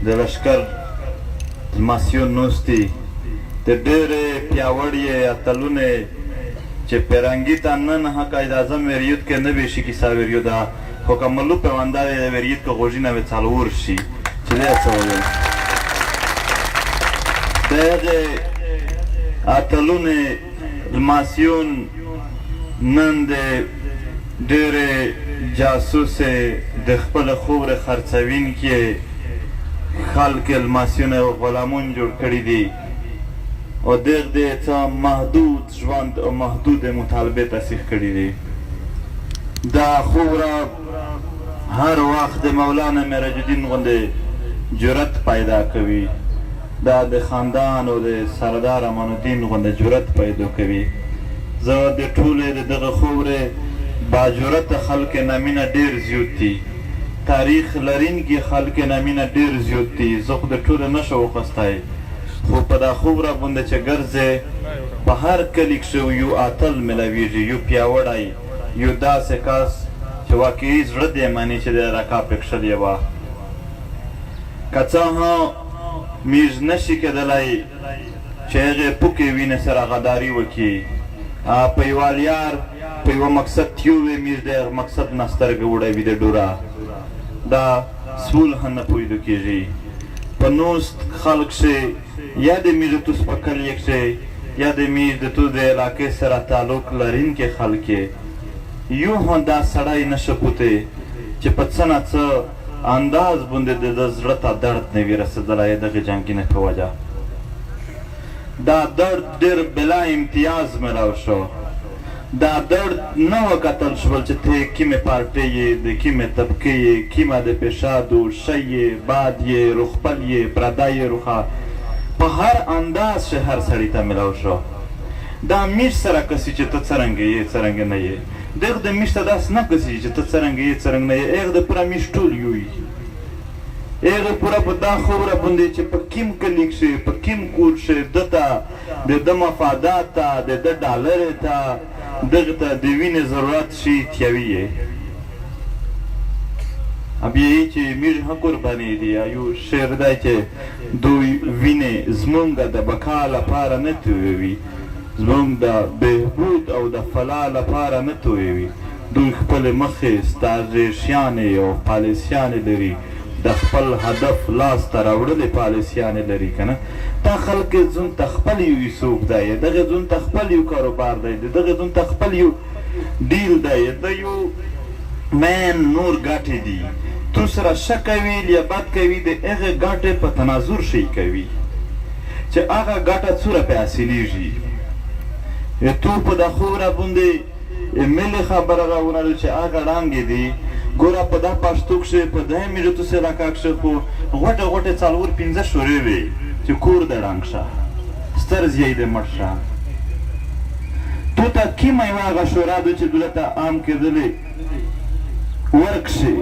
د لشکر لمسیون نوستي د ډېرې پیاوړې اتلونې چې پیرنګي ته نن حق اجازه وریود کې نه ویشي کیسه وریوده خو که ملو پیوندار یې وریود که غوږونه مې څلور شي چې دی څه وویل د هغې اتلونې لمسیون نن د ډېرې جاسوسې د خپله خورې خرڅوونکې خلک لمسیون او غلامون جوړ کړي دي او دغ د څه محدود ژوند او محدود مطالبې تصیح کړي دي دا خوره هر وخت د مولانا معراج الدین غوندې جرأت پیدا کوي دا د خاندان او د سردار امان الدین غوندې جرأت پیدا کوي زه د ټولې د دغه خورې باجرته خلک نه مینه ډېر زیات دي تاریخ لرونکي خلک نه مینه ډېر زیات دي زه خو د ټوله نشو وخستی خو په دا خوره باندې چې ګرځې په هر کلي کښې یو اتل میلاویږي یو پیاوړی یو داسې کس چې واقعي زړه دې مني چې د رکا پکښلې وه که څه هم میږ نشي کېدلی چې هغې پوکې وینې سره غداري وکړي په یوه لیار په یوه مقصد تیو وی میږ د هغه مقصد نه سترګه وړوي د ډوره دا سول هم نه پوهېدو کېږي په نوست خلک کښې یا د میږ توس په کلیه کښې یا د میږ د تو د علاقې سره تعلق لرونکي خلک یو هم دا سړی نشه پوتی چې په څه نه څه انداز باندې د زړه ته درد نه وي رسېدلی دغې جنګینې په وجه دا درد ډېر بلا امتیاز میلاو شو دا درد نه وکتل شول چې ته کومې پارټۍ یې د کومې طبقې یې کومه د پیشادو شی یې باد یې روخپل یې پردی یې روخه په هر انداز چې هر سړي ته میلاو شو دا میش سره کسي چې ته څرنګه یې څرنګه نه یې دغه د میش ته داسې نه کسي چې ته څرنګه یې څرنګه نه یې هغه د پوره میش ټول یو وي هغه پوره په دا خوره باندې چې په کوم کلي کښې په کوم کور کښې ده ته د ده مفادات ته د ده ډالرې ته دغه ته د وینې ضرورت شي تیوي یې بیا یې چې میږ هم قربانې دي یو شعر دی چې دوی وینې زمونږ د بقا لپاره نه تویوي زمونږ د بهبود او د فلاح لپاره نه تویوي دوی خپلې مخې ستراتیژیانې او پالیسیانې لري د خپل هدف لاس ته راوړلې پالیسیانې لري که نه دا خلک ځون ته خپل یو یوسوف دی دغې ځون ته خپل یو کاروبار دی دغې ځون ته خپل یو ډیل دی د یو مین نور ګټې دي تو سره ښه کوي یا بد کوي د هغې ګټې په تناظر شی کوي چې هغه ګټه څوره پې حاصلېږي تو په دا خوره باندې ملي خبره راونړو چې هغه ړانګې دي ګوره په دا پښتو کښې په دې میږه توس علاقه کښې خو غوټې غوټې څلور پنځه شورې وې چې کور د ړنګ شه ستر زیی د مړ شه تو ته کومه یوه هغه شورا ده چې دولته عام کېدلې ورکښې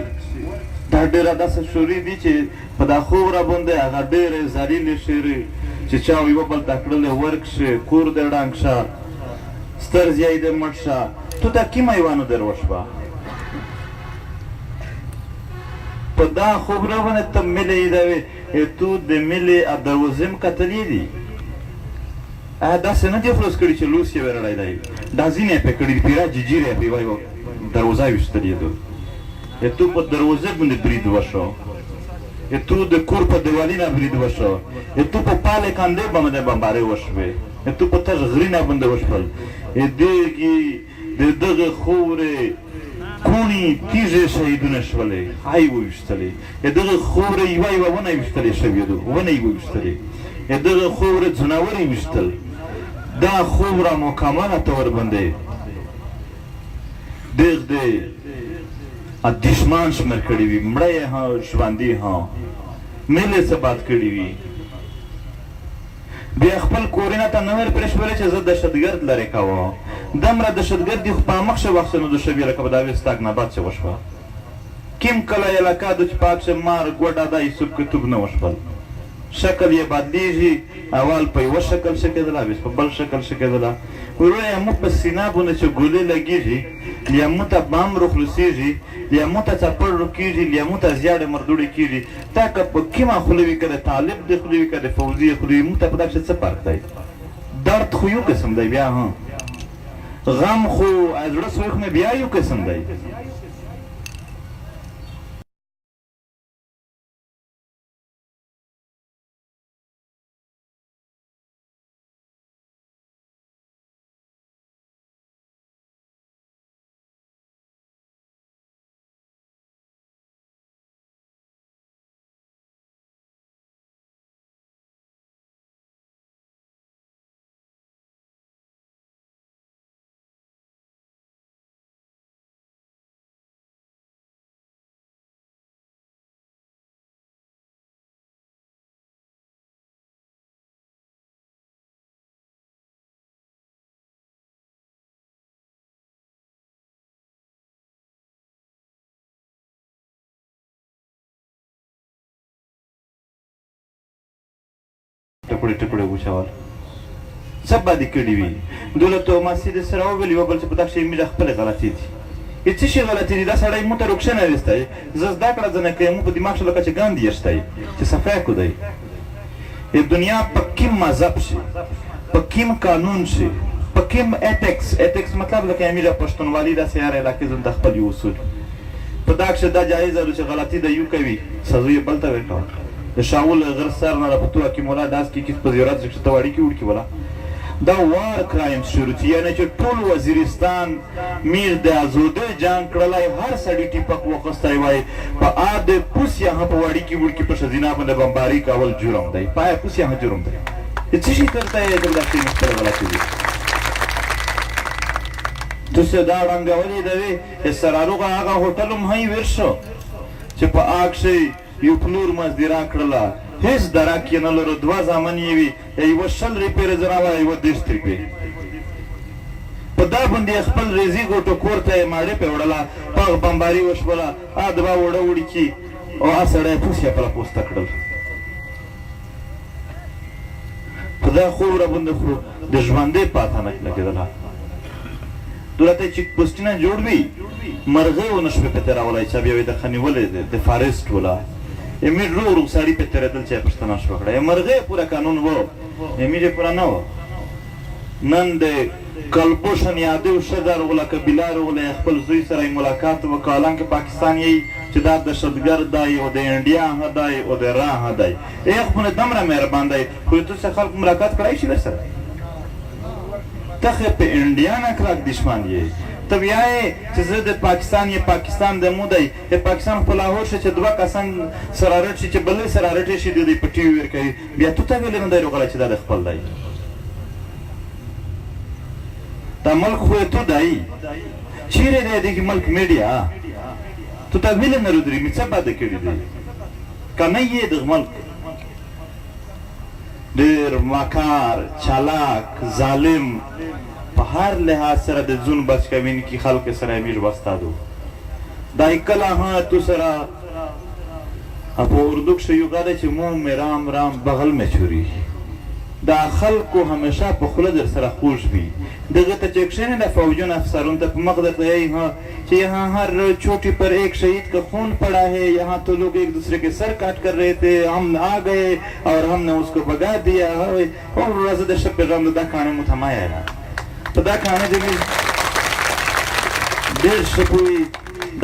دا ډېره داسې شورې دي چې په دا خوره باندې هغه ډېرې ذلیلې شعرې چې چا یوه بل ته کړلې ورکښې کور د ړنګ شه ستر زیی د مړ شه تو ته کومه یوه نه در وشوه په دا خبره باندې ته ملې یې تو د ملې دروازې هم کتلې دي داسې نه دي خلاص کړي چې لوس یې ورړی دی دا ځینې یې پرې کړي دي پیره جیجیره یې پرې یوه دروازه ویشتلې ده تو په دروازې باندې برید وشو تو د کور په دیوالي نه برید وشو تو په پالې کاندې باندې بمبارۍ وشوې تو په تش غرینه باندې وشول د دغه خورې کوڼې تیږې شهیدونه شولې های وویشتلې دغه خورې یوه یوه ونه یې ویشتلې شوې ده ونه یې وویشتلې دغه خورې ځناور یې ویشتل دا خوره مکمله طور باندې دغ د دشمن شمېر کړي وي مړه یې ها ژوندي ها میلې څه باد کړي وي بیا خپل کورونه ته نه ور پرېښولې چې زه دهشتګرد لرې کوه دومره دهشتګرد دي خو په مخ شه وخت نو د شوي لکه په دا ویستاک نه باد چې وشوه کیم کله علاقه ده چې په هغه کښې مار ګوډه ده هېڅوک کتوب نه وشول شکل یې بدلیږي، اول په یوه شکل ښه کېدله، بیا په بل شکل ښه کېدله. وروره لیمو په سینابونه چې ګولې لګېږي، لیمو ته بم رخلوسېږي، لیمو ته څپړ رکېږي، لیمو ته زیاړې مردوړې کېږي. تا که په کومه خوله وي، که د طالب د خوله وي، که د فوزي خوله وي، موږ ته په دغه څه فرق دی؟ درد خو یو قسم دی بیا، غم خو زړه سوی خو مې بیا یو قسم دی. ټکړې ټکړې وچول څه بدې کړي وي. دولت او ماسي د سره وویل یوه بل چې په دغه شی مې خپلې غلطي دي. یې څه شي غلطي دي؟ دا سړی مو ته روکشن ویستی، زه زده کړه زه نه کوم، مو په دماغ شه لکه چې ګاندي یشتی چې صفای کو دی. دنیا په کیم مذهب شي، په کیم قانون شي، په کیم ایتکس مطلب لکه امیره پښتونوالي داسې هر علاقې زم د خپل یو اصول په دا کښې دا جایزه ده چې غلطي د یو کوي سزا یې بل ته ورکوه. د شاول غر سر نه را په تو کې مولا داس کې کیس په زیارت چې ته واړی کې وړ کې ولا دا وار کرایمز شروع دي، یعنی چې ټول وزیرستان میر د آزاده جنگ کړلی، هر سړي ټیپک وخستی وای په آد پوس یهاں په واړی کې وړ کې په ښځینه باندې بمباري کول جرم دی، پای پوس یهاں جرم دی. څه شي کرتا ہے جب داخل مستر غلطی دی تو سے دا رنګولې دی سراروغه هغه هوټل هم هی ورشو چې په آکشي یو پلور مزدورا کړله، هیڅ درک یې نه لرو، دوه زامن یې وي، یوه 100 روپۍ رزنه وه، یوه 30 روپۍ. په دا باندې یې خپل ریزي ګوټو کور ته یې ماړې پې وړله، په بمباري وشوله، دوه وړه وړکي او سړی پوس یې خپله پوسته کړل. په دا خوره باندې خو د ژوندۍ پاته نه لګېدله. دولت یې چیک پوسټونه جوړ وي، مرغۍ ونه شوې پې تېرولی، چا بیا یې د خنیولې د فارسټ وله امیر رو رو سړي پې تېرېدل چې یې پوښتنه شوه کړه. مرغۍ پوره قانون و، امیر یې پوره نه و. نن د کلبوشن یادو ښځه راغله، قبیله راغله، خپل زوی سره یې ملاقات وکړه، حالانکه پاکستان یې چې دا دهشتګرد دی او د انډیا ها دی او د را ها دی، یې خو نه دومره مهربان دی، خو تو سره خلک ملاقات کړی شي ورسره؟ ته خو په انډیا نه کلک دشمن یې، ته بیا یې چې زه د پاکستان یې پاکستان د مو دی، د پاکستان په لاهور شي چې دوه کسان سره رټ شي چې بل سره رټې شي د دوی په ټي وي ورکوي، بیا تو ته ویلی نه دی راغلی چې دا د خپل دی. دا ملک خو یې تو دی، چیرې دی دغې ملک میډیا؟ تو ته ویلی نه رودري مې څه بده کړي دی؟ که نه یې دغه ملک ډېر مکار، چالاک، ظالم، په هر لحاظ سره د ځون بچ کوونکي خلکو سره امیر واسطه دو. دا یې کله ها تو سره په اردو کښې یو غږ دی چې منہ مې رام رام بغل مې چوری. دا خلکو همیشه په خوله در سره خوږ وي. دغه ته چې کښېنې د فوجون افسرون ته په مخ درته یہی ها کہ یہاں ہر چوٹی پر ایک شہید کا خون پڑا ہے، یہاں تو لوگ ایک دوسرے کے سر کاٹ کر رہے تھے، ہم آ گئے اور ہم نے اس کو بگا دیا. اور رزد شب پیغام دا کھانے متھمایا ہے په دا کاڼه د مې ډېر ښه پوهي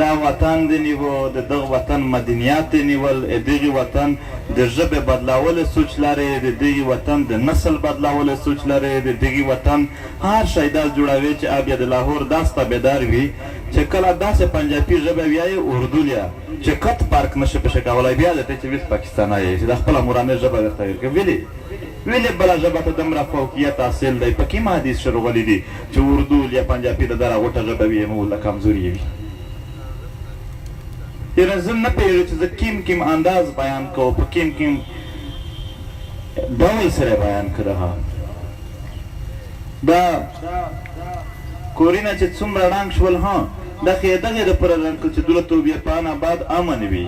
دا وطن د نیوه د دغه وطن مدنیات یې نیول، دغې وطن د ژبې بدلولی سوچ لري، د دغې وطن د نسل بدلولی سوچ لري، د دغې وطن هر شی داس جوړوي چې اب یا د لاهور داس تابعدار وي چې کله داسې پنجابي ژبه ویایي اردو لیا چې کت پارک نشي پشي کولی، بیا درته چې ویس پاکستانی یې چې دا خپله مورنۍ ژبه درته ویل کوي. ویلې بله ژبه ته دومره فوقیت حاصل دی، په کوم حدیث ښه راغلي دي چې اردو یا پنجابي د دغه غوټه ژبه وي مو له کمزوري وي. یعنې زه نه پوهېږم چې زه کوم انداز بیان کوم، په کوم ډول سره بیان کړه. دا کورونه چې څومره ړنګ شول، ها دغې دپاره ړنګ کړل چې دولت او بیرپان آباد امن وي.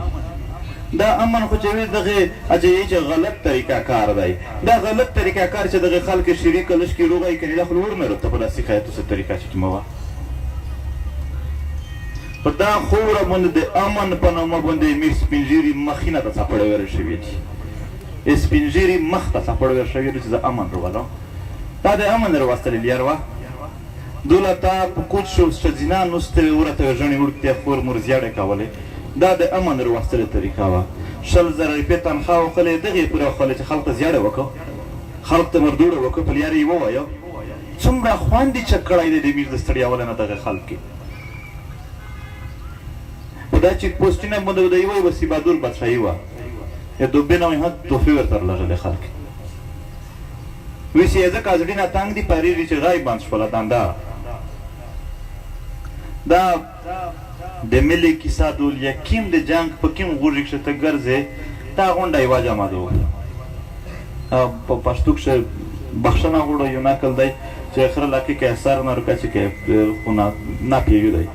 دا امن خو چې وي دغې اچوي چې غلط طریقه کار دی دا غلط طریقه کار چې دغې خلک شریک لش کې روغی کني دا خو لوړ نه رته په داسې خیاتو څه طریقه چې مه وه په دا خوره باندې د امن په نامه باندې میر سپین ږیري مخینه ته څپړې ویل شوي دي سپین ږیري مخ ته څپړ ویل شوي دي چې زه امن راولم تا د امن راوستلې لیار وه دوله تا په کوچ شو ښځینه نوستې ورته ژڼې وړکتې خور مور زیاړې کولې دا د امن راوستلې طریقه وه 100,000 روپۍ تنخوا وخلې دغې پورې وخلې چې خلک ته زیاړه وکړو خلک ته مردوړه وکړو په لیارې یې ووایه څومره خوند یې چک کړی دی د میر د ستړیاولی نه دغه خلک کې په دا چیک پوسټونه باندې د یوه وسي بهادور بادشاهي وه یا دوبۍ نه هم تحفې ورته لږلې خلک ویسې یې ځکه زړي نه تنګ دي پارېږي چې غای بند شوله دنده دا د ملي کیسه دول یکیم د جنګ په کوم غوږ کښې ته ګرځې دا غونډه یوه جمع ده په پښتو کښې بخښنه غواړو یو نقل دی چې خره لکې که سر نه روکه چې که خو ناپیوي دی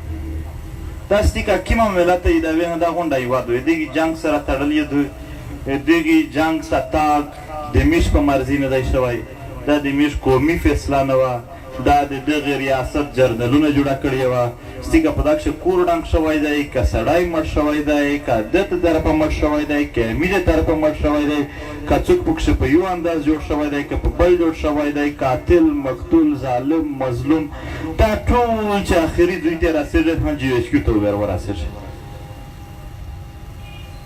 داسې که کومه ملت یې د وینه دا غونډه یوه دوی دغې جنګ سره تړلې دوی دغې جنګ ستاګ د میش په مرضي نه دی شوی دا د میش قومي فیصله نه وه دا د دغې ریاست جرنلونه جوړه کړې وه ستیګه په دا کښې کور ډنګ شوی دی که سړی مړ شوی دی که ده ته طرفه مړ شوی دی که میډې طرفه مړ شوی دی که څوک پکښې په یو انداز جوړ شوی دی که په بل جوړ شوی دی قاتل مقتول ظالم مظلوم دا ټول چې آخري دوی ته رسېږي هم جي ایچ کیو ته ورسېږي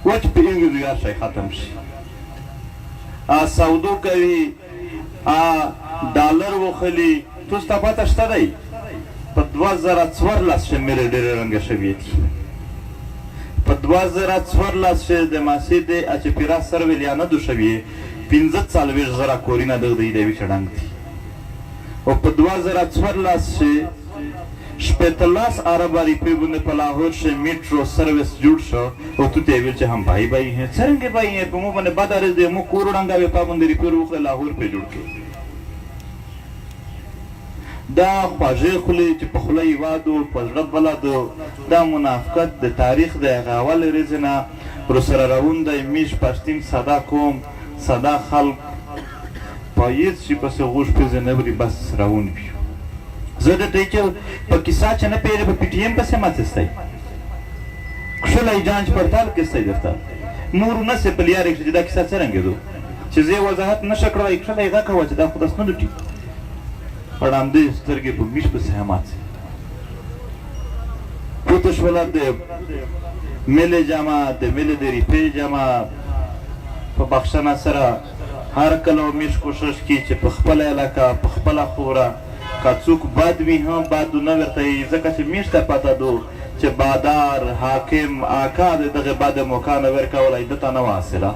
وچ په انګریزي هر شی ختم شي سودو کوي ډالر وخلي تو ستا پته شته دی په 2014 کې مېرې ډېرې رنګه شوي دي په 2014 کې د ماسې د اچپیرا سرویلیانه دو شوي 45,000 کورونه دغه د یوې چړنګ دي او په 2014 کې 15 اربه روپۍ باندې په لاهور کې میټرو سروس جوړ شو او تو ته یې ویل چې هم بھائی بھائی ہیں څرنګه بھائی ہیں په مو باندې بد عرض دی مو کور ړنګه وې په باندې روپۍ وخوړې لاهور پې جوړ کړې دا خواږې خولې چې په خوله یې وادو په زړه بلدو دا منافقت د تاریخ د هغه اول ورځې نه ورسره روان دی میش پښتین ساده قوم ساده خلق په هېڅ شي پسې غوږ پېزې نه وړي بس روان وي زه درته چې په کیسه چې نه پوهېږې په پي ټي ایم پسې مه تستی کښلی جانچ پړتال کستی درته نور نسې په لیارې کښې چې دا کیسه څرنګې دو چې زه یې وضاحت نشه کړی کښلی غږ کوه چې دا خو داسې نه لوټي پړانده سترګې په میش پسې هم اڅي پوته شوله د ملې جمع د ملې د روپۍ جمع په بخښنه سره هر کله میش کوشش کوي چې په خپله علاقه په خپله خوره که څوک بد وي هم بد نه ورته وي ځکه چې میش ته پته دو چې بادار حاکم آکا د دغې بده موقع نه ورکولی ده ته نه وه حاصله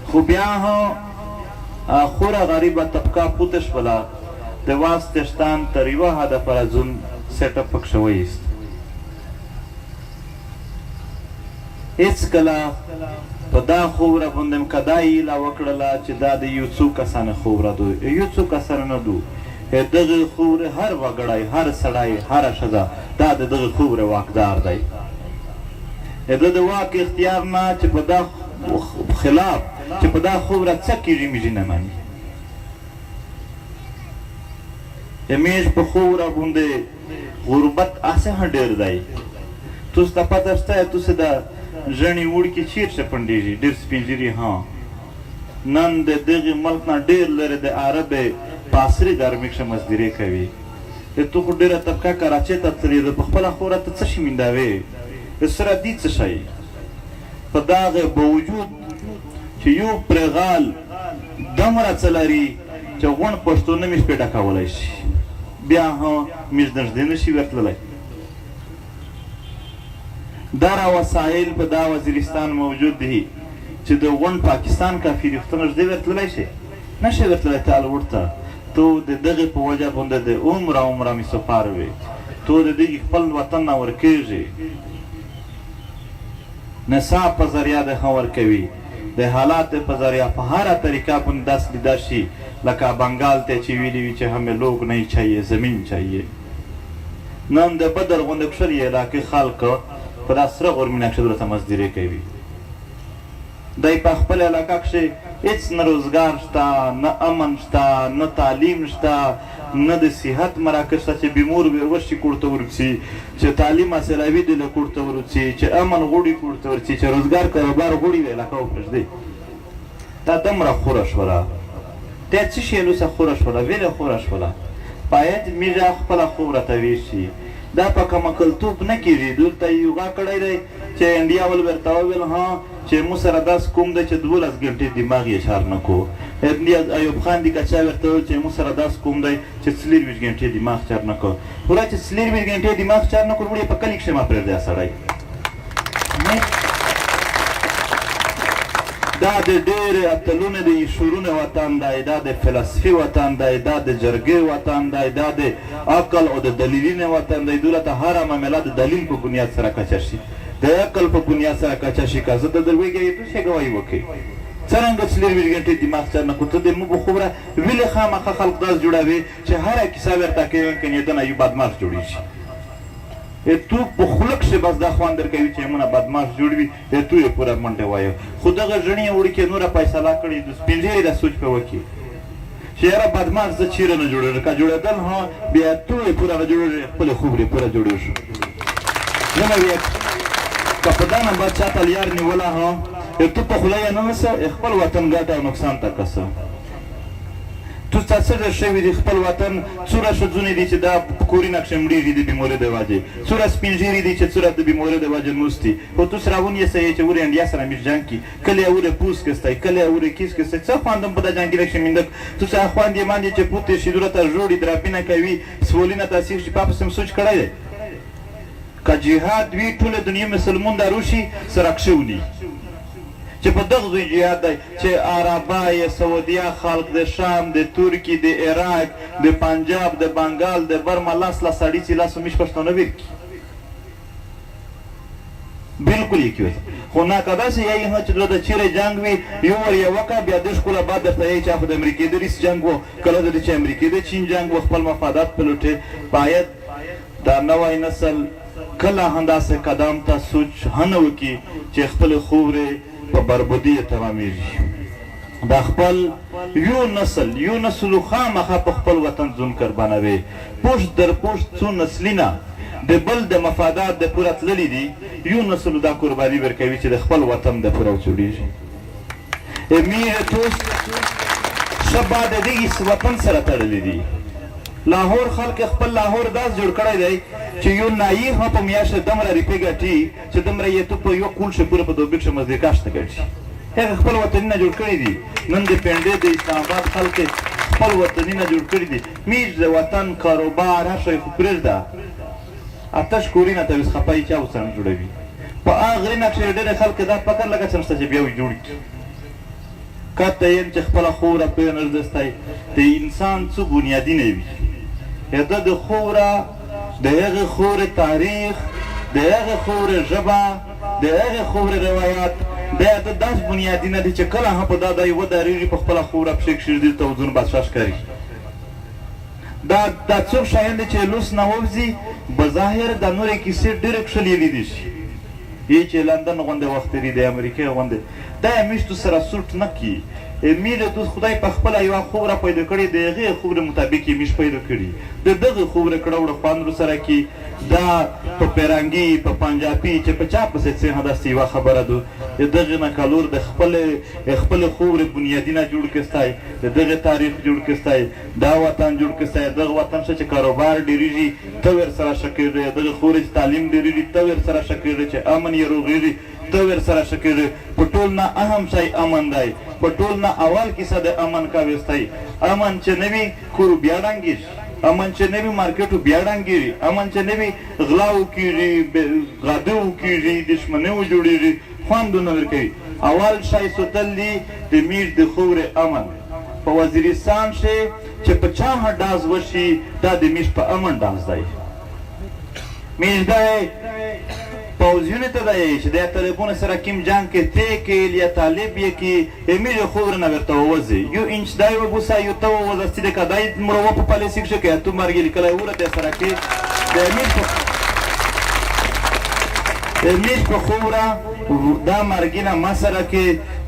خو بیا هم خوره غریبه طبقه پوته شوله د واس تشتان تر یوه حده پره زون سیټ اپ پکښې وایست هېڅکله په دا خوره باندې م که دا هیله وکړله چې دا د یو څو کسانو خوره دو یو څو کسانو نه دو دغې خورې هر وګړی هر سړی هره ښځه دا د دغې خورې واکدار دی د د واک اختیار نه چې په دا خلاف چې په دا خوره څه کېږي میږي نه مني همیش په خوره باندې غربت هسې هم ډېر دی تاسو ته پته شته تاسې د ژڼې وړکې چیرته پنډېږي ډېر سپین ږیري ها نن د دغې ملک نه ډېر لرې د عربې په عصري ګرمۍ کښې مزدوري کوي تو خو ډېره طبقه کراچۍ ته تللې ده په خپله خوره ته څه شي میندوې سره دي څه شی په دغه باوجود چې یو پرېغال دومره څه لري چې غونډ پښتو نه میش پې ډکولی شي بیا هم میش نږدې نه شي ورتللی دا وسایل په دا وزیرستان موجود دي چې د غونډ پاکستان کافي دي خو ته نږدې ورتللی شي نه شي ورتللی ته ورته تو د دغې په وجه باندې د عمره مسافر وي تو د دغې خپل وطن نه ورکېږي نصاب په ذریعه د هم ورکوي د حالات په ذریعه په هره طریقه باندې داسې لیده شي لکه بنګال ته چې ویلي وي چې همې لوگ نہیں چاہیے زمین چاہیے نن د بدر غوندې کښلې علاقې خلک په دا سره غرمینه کښې درته مزدوري کوي دی په خپل علاقه کښې هېڅ نه روزګار شته، نه امن شته، نه تعلیم شته، نه د صحت مراکز شته چې بیمور بیروش شي کور ته ورسي، چې تعلیم حاصلوي دی له کور ته ورسي، چې امن غواړي کور ته ورسي، چې روزګار کاروبار غواړي د علاقه وپرېږدي. دا دومره خوره شوله، دا څه شی لوسه خوره شوله، ویلې خوره شوله. باید میږه خپله خوره ته ویشي. دا په کمکلتوب نه کېږي. دلته یوغا کړی دی چې انډیا ول ورته وویل ها چې موږ سره داس کوم دی چې 12 ګنټې دماغ یې چار نه کو. ایوب خان دی که چا ورته وویل چې موږ سره داس کوم دی چې 24 ګنټې دماغ چار نه کو. وړه چې 24 ګنټې دماغ چار نه کو وړې په کلي کښې ما پرېږدی سړی. دا د ډېرې اتلونو د شعرونو وطن دی، دا د فلسفي وطن دی، دا د جرګې وطن دی، دا د عقل او د دلیلینې وطن دی. دولته هره معامله د دلیل په بنیاد سره کچه شي، د عقل په بنیاد سره کچه شي. که زه د درویږې تو شی ګواهي وکړي څرنګه 24 ګنټې دماغ چار نه کړو. ته د موږ خوبره ولې خامخا خلق داس جوړوي چې هره کیسه ورته کوي کنې دنه یو بدماغ جوړېږي. تو په خوله کښې بس دا خوند درکوي چې مونه بدماش جوړ وي، تو یې پوره منډه وایو. خو دغه ژڼې وړي کې نوره فیصله کړې سپین ږیري دا سوچ په وکړي چې یاره بدماش زه چیرې نه جوړېږم. که جوړېدل ها بیا تو یې پوره نه جوړېږي، خپلې خوبرې پوره جوړېږو. نه وي که په دا نمبر چاته لیار نیوله ها تو په خوله یې نه نسه خپل وطن ګټه او نقصان ته کسه. تو څه ډېر شوي دي خپل وطن. څومره ښځونې دي چې دا په کورونه کښې مړېږي د بیمارۍ د وجې، څومره سپین ږیري دي چې څومره د بیمارۍ د وجې نوستي. خو تو سره ونیسئ چې ورې انډیا سره میش جنګ کړي، کله یې ورې پوس کستی، کله یې ورې کیس کستی. څه خوند هم په دا جنګ کې کښې میندک. تو څه خوند یې باندې چې پوتې شیدوره ته ژوړي دراپینه کوي سولینه تاثیر شي. پاپس هم سوچ کړی دی که جهاد وي ټوله دنیا مسلمون دا روشي سره کښوني چې په دغه ځای جهاد دی چې عربه یې سعودیه خلق د شام د ترکي د عراق د پنجاب د بنګال د برما لاس لا سړي چې لاسو میش پښتانه ورکړي بالکل یې کوي. خو نه که داسې یایي ها چې د چیرې جنګ وي یو ور یې وکړه بیا دېرش کاله بعد درته یایي چې خو د امریکې د ریس جنګ و، کله د چې امریکې د چین جنګ و، خپل مفادات پلوټې. باید دا نوی نسل کله همداسې قدم ته سوچ هنه وکړي چې خپلې خورې په بربودي یې تمامېږي. دا خپل یو نسل خامخا په خپل وطن ځون قربانوي. پشت در پشت څو نسلونه د بل د مفادات د پوره تللي دي، یو نسل دا قرباني ورکوي چې د خپل وطن د پوره جوړېږي. میرې دوست ښه با د دغې وطن سره تړلي دي. لاهور خلک خپل لاهور داس جوړ کړی دی چې یو نایي هم په میاشت دومره روپۍ ګټي چې دومره یې تو په یو کول کښې پوره په دوبۍ کښې مزدیکا شته ګټي. هغه خپل وطنونه جوړ کړي دي. نن د پنډې د اسلام آباد خلک خپل وطنونه جوړ کړي دي. میش د وطن کاروبار هر شی خو پرېږده، اتش کورونه ته اوس خپایي چا ورسره جوړوي. په هغه غرونه کښې ډېرې خلک دا فکر لکه څه نشته چې بیا یې جوړ کړي. کته یم چې خپله خوره پرې نه زدستی د انسان څو بنیادي نه وي. د د خوره د هغې خورې تاریخ، د هغې خورې ژبه، د هغې خورې روایت دا د داسې بنیادي نه دي چې کله هم په دا دی ودرېږي په خپله خوره پښې کښېږدي توازون بادشاه ښکاري. دا څوک شیان دي چې لوس نه ووځي بظاهر دا نورې کیسې ډېرې کښلې لیدي شي. یې چې لندن غوندې وخت تېري دی، امریکې غوندې دا یې میشتو سره سوټ نه کړي. میره دوست خدای په خپله یوه خوره پیدا کړې، د هغې خورې مطابق یې میش پیدا کړي. د دغې خورې کړه وړه خوند ورسره کړي. دا په پیرنګي په پنجابي چې په چا پسې څه داسې یوه خبره ده. د دغې نه کالور د خپلې خورې بنیادونه جوړ کړستی، د دغې تاریخ جوړ کړستی، دا وطن جوړ کړستی. دغه وطن ښه چې کاروبار ډېرېږي ته ورسره ښه کېږي، دغې خورې چې تعلیم ډېرېږي ته ورسره ښه کېږي، چې امن یې روغېږي ته ورسره ښه کېږي. په ټول نه اهم شی امن دی. په ټول نه اول کیسه د امن کا ویستی. امن چې نه وي کور بیا ړنګېږي، امن چې نه وي مارکېټو بیا ړنګېږي، امن چې نه وي غلاو کېږي، غادو کېږي، دښمنیو جوړېږي، خوند نه ورکوي. اول شی سوتل دي د میش د خورې امن. په وزیرستان کښې چې په چا هم ډاز وشي دا د میش په امن ډاز دی. میش دی پوځیونو ته دا یایي چې دا طالبانو سره کوم جنګ کې تی کیل یا طالب یې کې میږه خوبره نه ورته ووځي. یو انچ دی وبوسه یو ته ووځستي دی که دی مړوه په پالیسي کښې که تو مرګ یې لیکلی وره دی سره کې د میش په خوره دا مرګینه ما سره کې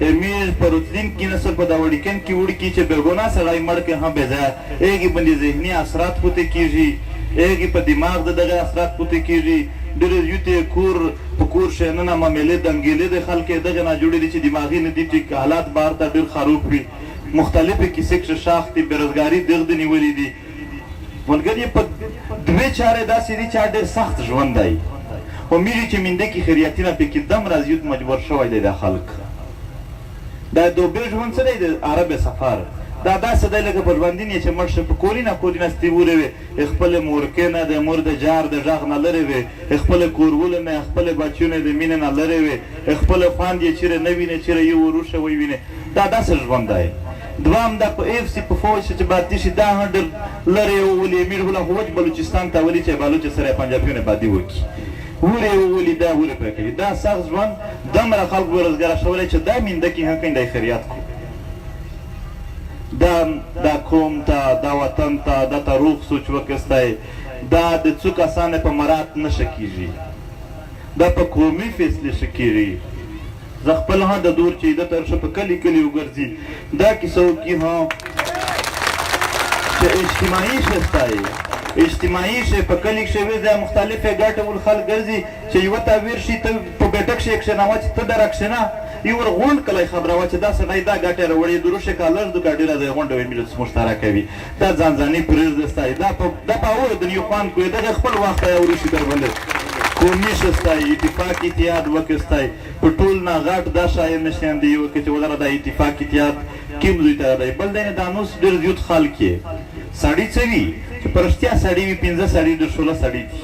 امیر په رتلین کې نسل په دا وړیکن کې وړکي چې بېګناه سړی مړ کې هم بېځایه هغې باندې ذهني اثرات پوتې کېږي هغې په دماغ د دغه اثرات پوتې کېږي ډېرې یوتې کور په کور شیانونه معاملې دنګېلې د خلک یې دغه ناجوړې دي چې دماغي نه دي چې حالات بهر ته ډېر خروب وي مختلفې کیسې کښې شاخ دي بېروزګاري دغ د نیولي دي ملګري په دوې چارې داسې دي چې ډېر سخت ژوند دی خو میږي چې منده کې خیریتونه پکې دومره زیات مجبور شوی دی دا خلک دا دوبې ژوند څه دی د عرب سفر دا داسې دی لکه په ژوندین یې چې مړ شه په کورینه کورینه ستیورې وې خپلې مورکې نه د مور د جار د غږ نه لرې وې خپلې کورولو نه خپلې بچیو نه د مینې نه لرې وې خپلې خوند یې چیرې نه وینې چیرې یو وروشه ووینې دا داسې ژوند دی دوام دا په اف سی په فوج چې بادي شي دا هم ډېر لرې وولي امیر غلام فوج بلوچستان ته ولي چې بلوچ سره یې پنجابیونه بادي وکړي ورې وولي دا ورې پرې کوي دا سخت ژوند دومره خلک بېروزګاره شولی چې دا مینده کې هم کیندی خیریات کړو دا قوم ته دا وطن ته دا ته روغ سوچ وکستی دا د څو کسانو په مرات نه ښه کېږي دا په قومي فیصلې ښه کېږي زه خپل هم د دور چې ده تر شه په کلي کلي وګرځي دا کیسه وکړي هم چې اجتماعي شستی اجتماعي شی په کلي کښې وي دا مختلفې ګټې ول خلک ګرځي چې یوه تعبیر شي ته په بیټه کښې یې کښېنوه چې ته دره کښېنه یو ور غونډ کلی خبره وه چې دا سړی دا ګټې راوړي دروشه کالر دوکه ډېره د غونډه وي ملت مشترکه وي دا ځانځاني پرېږده ستی دا په اوړه د نیو خوند کوي دغه خپل وخت ته وروشي دربلې قومي شستی اتفاق اتحاد وکستی په ټول نه غټ دا شاعر نشیان دی یو که چې ولره دا اتفاق اتحاد کوم دوی ته دی بل دی نه دا نوس ډېر زیات خلک یې سړي څه وي چې په رښتیا سړي وي پنځه سړي ډېر شوله سړي دي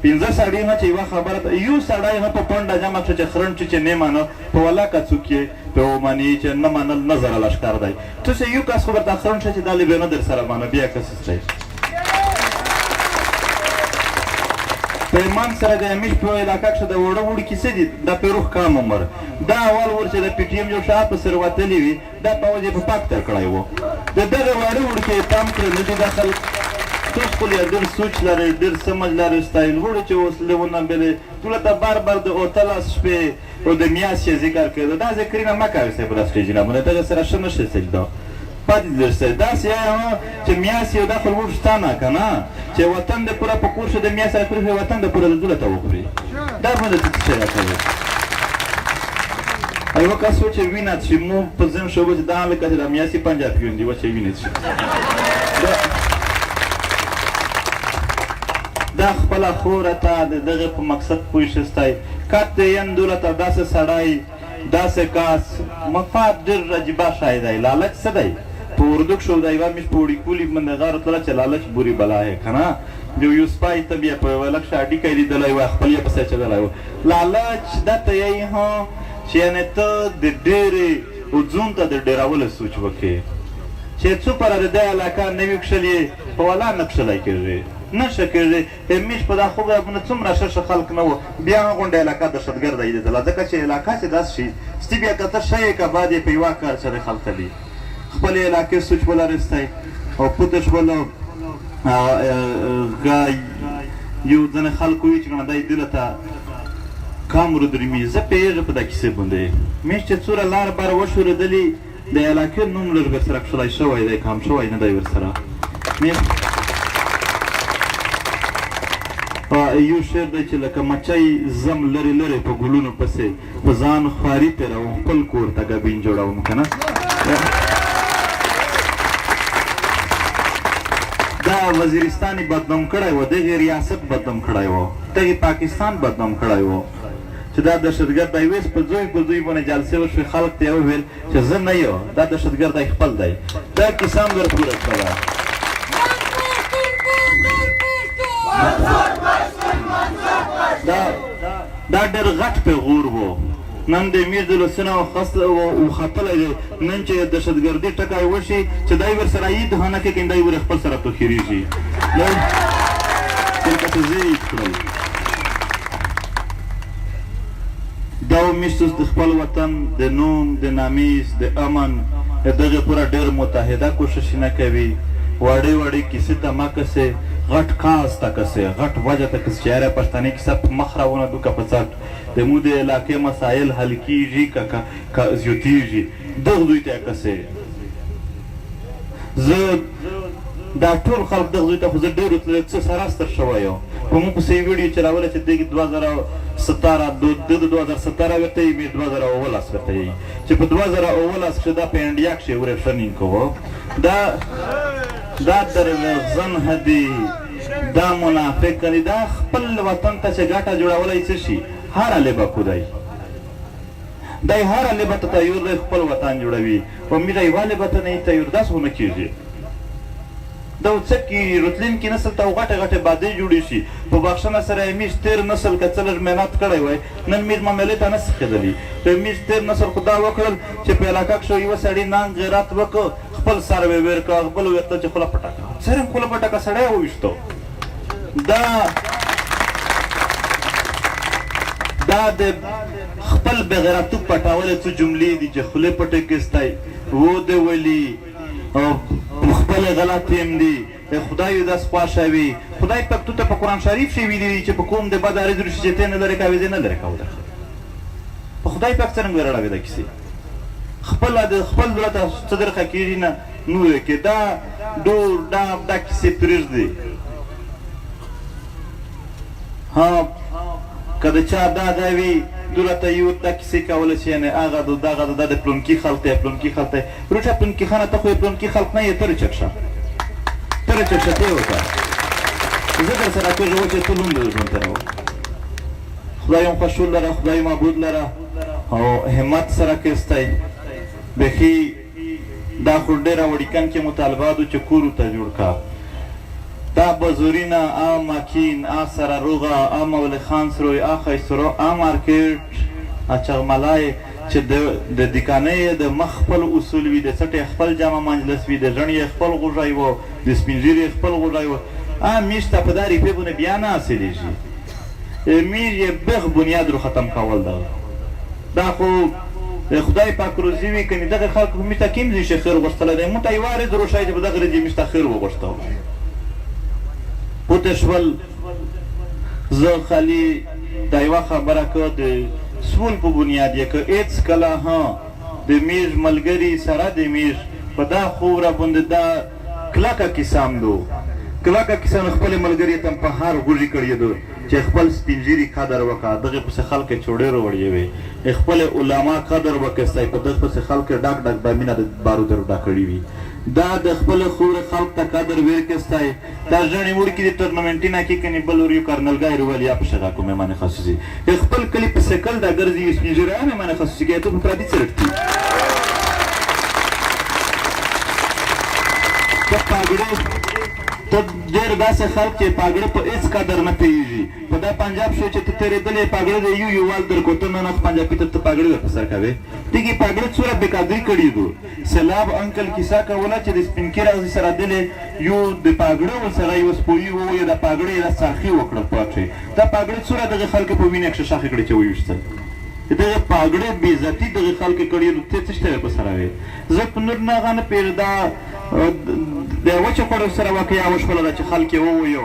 پنځه سړي هم چې یوه خبره ده یو سړی هم په پنډه جمع کړه چې خرنډ چې نه مانه په ولاکه څوک یې په ومني چې نه منل نه زره لښکر دی ته چې یو کس خو درته خرنډ شه چې دا لبې نه در سره مانه بیا کس شی په ایمان سره د امیش په علاقه کښې د وړه وړي کیسې دي دا پیروخ کام عمر دا اول ور چې د پي ټي ایم یو شاعت په سر وتلي وي دا پوځ یې په پاک تر کړی و د دغه واړه وړي کې یې پام کړی نه دي دا خلک څوک خپل یې ډېر سوچ لرئ ډېر سمج لرئ ستایل وړو چې اوس لیونه بلې ټوله ته بار بار د اوتلس شپې او د میاس یې ذکر کوي دا ذکرونه مه کوئ صاحب دا سټیجونه باندې دغه سره ښه نه شي سجده پاتې درسته داسې چې میاس یو دا خو لوړ شته نه که نه چې وطن د پوره په کور شه د میاس راپرېښوي وطن د پوره د دوله ته وخوري دا باندې ته څه شی راکوي یوه کس و چې وینه څښي مو په ذهن شوبه چې دا هلکه چې دا میاسي پنجابیون دي وچې وینې څښي دا خپله خوره ته د دغه په مقصد پوه شستی کټ د ین دوله ته داسې سړی داسې کاس مفاد ډېر عجیبه شی دی لالچ څه دی په اردو کښې د یوه میش په وړیکولي باندې غار تلله چې لالچ بوري بلا یې که نه یو سپای ته بیا په یوه لکشه هډیکی لیدلی وی خپل یې پسې اچېدلی و لالچ دا ته یایي هم چې یعنې ته د ډېرې ځون ته د ډېرولو سوچ وکړې چې څو پره د دې علاقه نه وي کښلي په ولا نه کښلی کېږي نه ښه کېږي همیش په دا خوب باندې څومره ښه ښه خلک نه وو بیا هم غونډه علاقه دهشتګرده لیدله ځکه چې علاقه چې داسې شي ستي بیا که ته ښه یې که بد یې په یوه کار سره خلک تلي خپلې علاقې سوچ ولرستی او پوته شولو یو ځینې خلک وایي چې دی دله ته کام رودرمي زه پوهېږم په دا کیسې باندې میش چې څوره لار بار وشورېدلي د علاقې نوم لږ ورسره کښلی شوی دی کام شوی نه دی ورسره یو شعر دی چې لکه مچۍ زم لرې لرې په ګلونو پسې په ځان خواري تېروم خپل کور ته ګبین جوړوم که نه دا وزیرستان یې بدنام کړی و دغې ریاست بدنام کړی و دغې پاکستان بدنام کړی و چې دا دهشتګرد دی ویس په زوی باندې جلسې وشوې خلک ته یې وویل چې زه نه یم دا دهشتګرد دی خپل دی دا کیسه هم در پوره کړله دا ډېر غټ پیغور و نن د امیر د لسونه وختلی دی نن چې دهشتګردي ټکی وشي چې دی ورسره عید هنه کې دی ور خپل سره توخیریږي دلته ته زه عید کړل دا میشتوس د خپل وطن د نوم د نامیز د امن دغه پوره ډېر متحده کوشش نه کوي واړې واړې کیسې ته مه کسې غټ کاز تکسې غټ وجه تکسې چې یاره پښتنې کیسه په مخ راونه دوکه په څټ د مو د علاقې مسایل حل کېږي که زیاتېږي دغه دوی ته کسې زه دا ټول خلک دغه دوی ته خو زه ډېر څه سراستر شوی یم په موږ پسې یې ویډیو چلاوله چې دغې 2017 ورته یي مې 2018 ورته یي چې په 2018 کښې دا په انډیا کښې ورېښنینګ کوو دا در لغزن هدي دا منافق کني دا خپل وطن ته چې ګټه جوړولی څه شي هره لبه کو دی هره لبه ته تیور دی خپل وطن جوړوي په میره یوه لبه ته نه یې تیور داسې خو نه کېږي دا څه کېږي راتلونکي نسل ته غټې غټې بادۍ جوړې شي په بخښنه سره یې میش تېر نسل که څه لږ محنت کړی وای نن میر معاملې ته نه څخېدلي په میش تېر نسل خو دا وکړل چې په علاقه کښې یوه سړي ننګ غیرت وکړ خپل سر یې ویر کړه خپل ورته چې خوله پټه کړه څرنګه خوله پټه کړه سړی وویشتو دا د خپل بغیرتوب پټولې څه جملې دي چې خولې پټې کېستی و دې ولي خپل غلط یم دي خدای داس خواشوي خدای پاک تو ته په قرآن شریف شی ویلي چې په کوم د بد عارض روشي چې ته نه لرې کوې زه نه لرې کوو په خدای پاک څرنګه راړوې دا کیسې خپل زړه ته څه درخه کېږي نه نورې کې دا ډور ډاب دا کیسې پرېږدي که د چا دا وي دوله ته یې ورته کیسې کولی چې یعنې هغه دغه دا د پلونکي خلق دی پلونکي خلق دی روټه پلونکي خانه ته خو یې پلونکي خلق نه یې ته رچک شه ته ته وکړه زه در سره کېږه و چې ته لوند ژوند تېروه خدای هم خوشحول لره خدای معبود لره او همت سره کېستی بیخي دا خو ډېره وړیکن کې مطالبات و چې کور ورته جوړ کا دا بزورینه ماکین سره روغه مولی خان سروی خیسرو مارکیټ چغملای چې د دکانۍ د مخ خپل اصول وي د څټې خپل جامه منجلس وي د ژڼ یې خپل غوږی و د سپین ږیرې خپل غوږی و میش ته په دا ریپې باندې بیا نه حاصلېږي میر یې بغ بنیاد رو ختم کول دا خو خدای پاک روزي وي کنې دغه خلک مې ته کیم ځي چې خیر غوښتلی دی مونږ ته یوه ورځ روښی چې په دغه ورځ یې مش ته خیر وغوښته پوته شول زه خالي دا یوه خبره که د سول په بنیاد یې که هېڅ کله د میژ ملګري سره د میژ په دا خوره باندې دا کلکه کیسه هم دو کلکه کیسه نو خپلې ملګري ته په هر غوږي کړی دو چې خپل سپین ږیري قدر وکړه دغې پسې خلک یې چوډې راوړې وې خپلې علما قدر وکړستی په دغه پسې خلک یې ډک ډک بامینه د بارودو ډک کړي وي دا د خپل خور خلق ته قدر ویر کېستی دا ژڼې وړکي د ټورنمنټي نه کې کنې بل وريو کارنلګای روالیا په شغه کو مهمانې خصوصي خپل کلي په سکل دا ګرځي سپین ږیري مهمانې خصوصي کې ته په پردي څه رټي ته پاګړې ته ډېر داسې خلک چې پاګړه په هېڅ قدر نه پوهېږي په دا پنجاب شو چې ته تېرېدلې پاګړه د یو وال درکو ته نه پنجابي ته ته پاګړې ورپه سر کوې دغې پاګړه څومره بېقدري کړي دو سیلاب انکل کیسه کوله چې د سپینکي راغزي سره دلې یو د پاګړه ورسره یوه سپویي وویه د پاګړې یې ساخي وکړل پاکښې دا پاګړې څومره دغې خلکو په وینه کښې شاخې کړې چې وویشتل دغه پاګړې بېعزتي دغې خلکو کړي نو ته څه شته یې په سره وې زه په نور نه هغه نه پوهېږم دا د وچه خوړو سره واقعه وشوله ده چې خلک یې وویو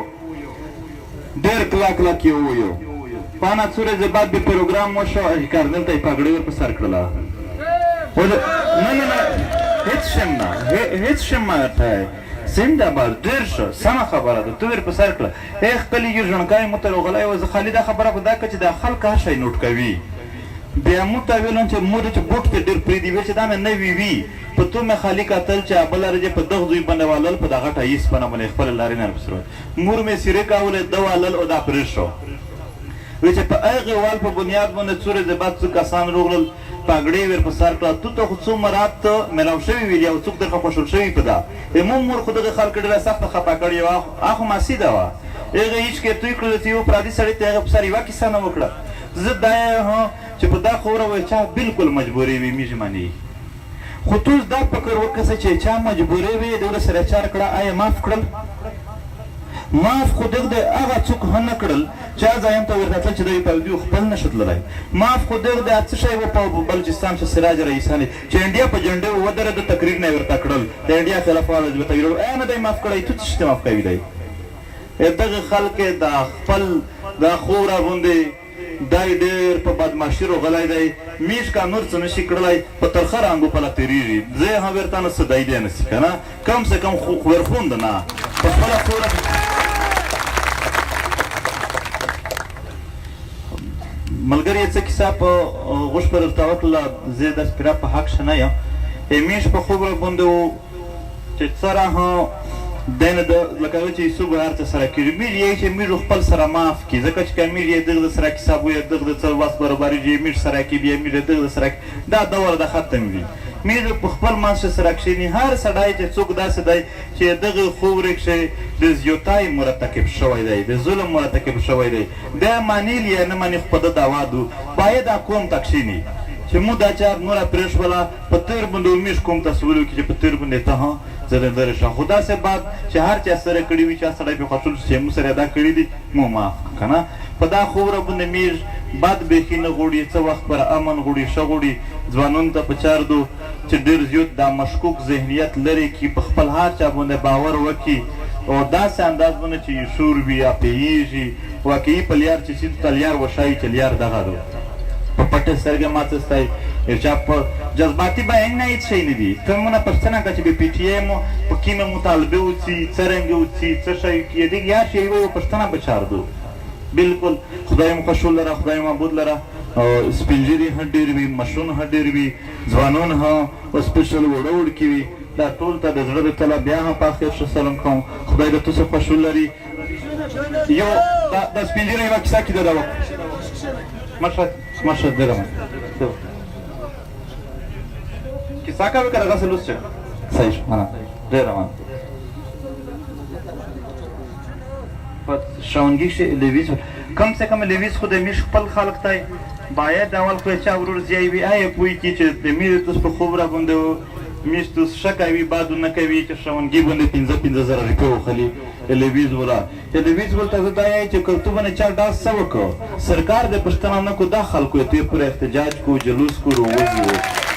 ډېر کلک یې وویو په انا څو ورځې بعد بې پروګرام وشو کارنل ته یې پاګړې ورپه سر کړله نه هېڅ شم نه هېڅ شم مه ورته زنده‌باد ډېر ښه سمه خبره ده ته ورپه سر کړه خپلې یو ژڼکای مو ته راغلی وه زه خالي دا خبره خو دا کړه چې دا خلک هر شی نوټ کوي بیا موږ ته ویلم چې مور چې بوټ ته ډېر پرېږدي ویل چې دا مې نوي وي په تو مې خالي کتل چې بله ورځ یې په دغه زوی باندې والل په دا غټه هیڅ باندې باندې خپله لارې نه ورپسې مور مې سیرې کولی ده والل او دا پرې شو وی چې په هغې وال په بنیاد باندې څو ورځې بعد څو کسان راغلل پاګړې یې ورپه سر کړه تو ته خو څو مرات میلاو شوي وي او څوک درخه خوشحال شوي په دا مونږ مور خو دغې خلکو ډېره سخته خفه کړې وه هغه ماسیده وه هغې هېڅ کې توی کړل چې یو پردي سړي ته هغې په سر یوه کیسه نه وکړه زه دا چې په دا خبره وایي چا بلکل مجبورې وي میږي منې خو تو اوس دا فکر وکړه چې چا مجبورې وي د ور سره چار کړه آیا معاف کړل معاف خو دغه هغه څوک هم نه کړل چې ځایم ته ورته چې دوی په دیو خپل نشو تللی معاف خو دغه څه شی و په بلوچستان چې سراج رئیسانې چې انډیا په جنډې ودرېد تقریر نه ورته کړل د انډیا خلاف ورته ویل نه دی معاف کړی تو څه معاف کوي دی دغه خلک د خپل د خوره غوندې دی ډېر په بدماشي روغلی دی میش کا نور څه نشي کړلی په ترخه رنګو پله تېرېږي زه هم ورته نه څه دی دی نه سي که نه کم سے کم ورخوند نه په خپله خوره ملګري څه کیسه په غوښ پر ورته وکړله زه داسې پوره په حق شه نه یم میش په خوب را باندې و چې څرا دی نه لکه هغه چې یوسف هر څه سره کېږي میږ یې چې میږ خپل سره معاف کړي ځکه چې که میږ یې دغه سره کیساب وي دغه د څه وس برابرېږي میږ سره کړي بیا میږ دغه سره دا دور د ختم وي میږ په خپل منځ سره کښېني هر سړی چې څوک داسې دی چې دغه خوورې کښې د زیاتۍ مرتکب شوی دی د ظلم مرتکب شوی دی دا منیل یا نه مني خو په ده دعوا دو باید دا قوم ته کښېني چې مو دا چار نوره پرېښوله په تېر باندې میږ قوم ته څه ولیکي چې په تېر باندې ته ها زه د لرې شه خو داسې بات چې هر چا سره کړي وي چا سړی پرې خوښول شي چې موږ سره دا کړي دي مو معاف که نه په دا خوره باندې میږ بد بیخي نه غواړي څه وخت پر امن غواړي ښه غواړي ځوانانو ته په چار دو چې ډېر زیات دا مشکوک ذهنیت لرې کړي په خپل هر چا باندې باور وکړي او داسې انداز باندې چې شور وي یا پیېږي واقعي په لیار چې سیدو ته لیار وښایي چې لیار دغه دو په پټه سترګې ماته ستایي یو چا په جذباتي بیان نه هېڅ شی نه دي ته مونه پوښتنه کړه چې بې پي ټي ایم په کومې مطالبې وڅي څرنګه وڅي څه شی کېدی یا شی یو پوښتنه به چار دو بلکل خدای مو خوشحال لره خدای معبود لره او سپین ږیري هم ډېر وي مشرون هم ډېر وي ځوانان هم سپیشل وړه وړکي وي دا ټول ته د زړه د تله بیا هم په اخر ښه سلام کوم خدای د تو څه خوشحال لري یو دا سپین ږیري یوه کیسه کېده دا وکړه مشهد ډېره کیسه کوې که دغسې لوست شه صحیح شو مننه ډېره مننه په شاونګي کښې لیویز کم سے کم لیویز خو د میش خپل خلق دی باید اول خو چا ورور زیای وي آیا پوه کړي چې د میرې توس په خوب را باندې میش توس ښه کوي بادو نه کوي چې شاونګي باندې 15 زره روپۍ وخلي لیویز ولا لیویز ولته زه دا یایي چې کلتو باندې چا ډاس څه وکړو سرکار د پښتنه نه کو دا خلکو یې توی پر احتجاج کو جلوس کو رووځي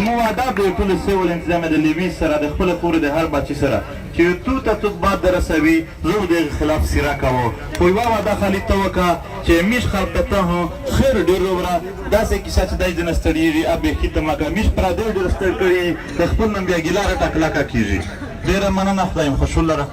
مو آداب د ټولو سیول انتظام د لیویز سره د خپله خورې د هر بچي سره چې تو ته څوک باد درسوي زه د هغې خلاف سیره کوو خو یوه وعده خالد ته وکړه چې میش خلک ته ته هم خیر ډېر ووره داسې کیسه چې دی ځینې ستړېږي بیخي ته مه کوه میش پردی ډېر ستړ کړي د خپل نوم بیا ګیله رټه کلکه کېږي ډېره مننه خدای مو خوشحال لره